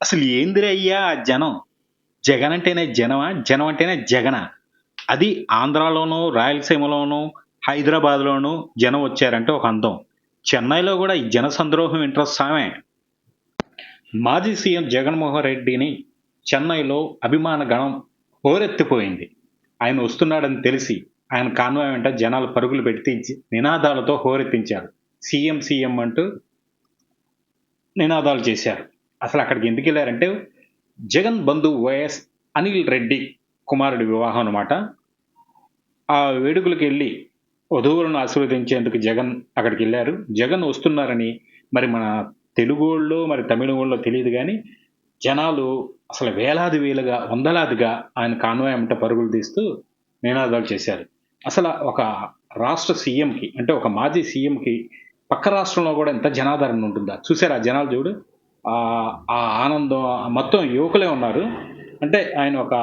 అసలు ఏందిరయ్యా ఆ జనం? జగన్ అంటేనే జనమా? జనం అంటేనే జగనా? అది ఆంధ్రాలోనూ, రాయలసీమలోనూ, హైదరాబాద్‌లోనూ జనం వచ్చారంటే ఒక అందం. చెన్నైలో గూడా ఈ జన సంద్రోహం ఏంట్రా సామె? మాజీ సీఎం జగన్మోహన్ రెడ్డిని చెన్నైలో అభిమాన గణం హోరెత్తిపోయింది. ఆయన వస్తున్నాడని తెలిసి ఆయన కాన్వాయ్ వెంట జనాలు పరుగులు పెట్టి నినాదాలతో హోరెత్తించారు. సీఎం సీఎం అంటూ నినాదాలు చేశారు. అసలు అక్కడికి ఎందుకెళ్లారంటే జగన్ బంధువు వైఎస్ అనిల్ రెడ్డి కుమారుడి వివాహం అన్నమాట. ఆ వేడుకలకెళ్ళి వధువులను ఆశీర్వదించేందుకు జగన్ అక్కడికెళ్లారు. జగన్ వస్తున్నారని మరి మన తెలుగోళ్ళో, మరి తమిళోళ్ళో తెలీదు గానీ, జనాలు అసలు వేలాది వేలుగా, వందలాదిగా ఆయన కాన్వాయ్ ఎమ్మట పరుగులు తీస్తూ నినాదాలు చేశారు. అసల ఒక రాష్ట్ర సీఎంకి అంటే ఒక మాజీ సీఎంకి పక్క రాష్ట్రంలో గూడా ఎంత జనాదరణ ఉంటుందా? చూసారా ఆ జనాలు చూడు. ఆ ఆనందం మొత్తం యువకులే ఉన్నారు. అంటే ఆయన ఒక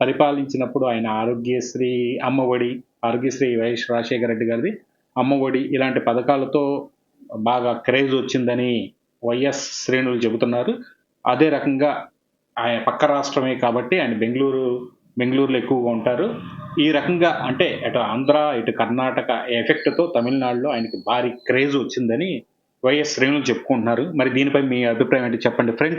పరిపాలించినప్పుడు ఆయన ఆరోగ్యశ్రీ, అమ్మఒడి, ఆరోగ్యశ్రీ వైఎస్ రాజశేఖర రెడ్డి గారిది, అమ్మఒడి ఇలాంటి పథకాలతో బాగా క్రేజ్ వచ్చిందని వైఎస్ శ్రేణులు చెబుతున్నారు. అదే రకంగా ఆయన పక్క రాష్ట్రమే కాబట్టి ఆయన బెంగుళూరులో ఎక్కువగా ఉంటారు. ఈ రకంగా అంటే అటు ఆంధ్ర, ఇటు కర్ణాటక ఎఫెక్ట్‌తో తమిళనాడులో ఆయనకి భారీ క్రేజ్ వచ్చిందని వైఎస్ శ్రేణులు చెప్పుకుంటున్నారు. మరి దీనిపై మీ అభిప్రాయం ఏంటి చెప్పండి ఫ్రెండ్స్?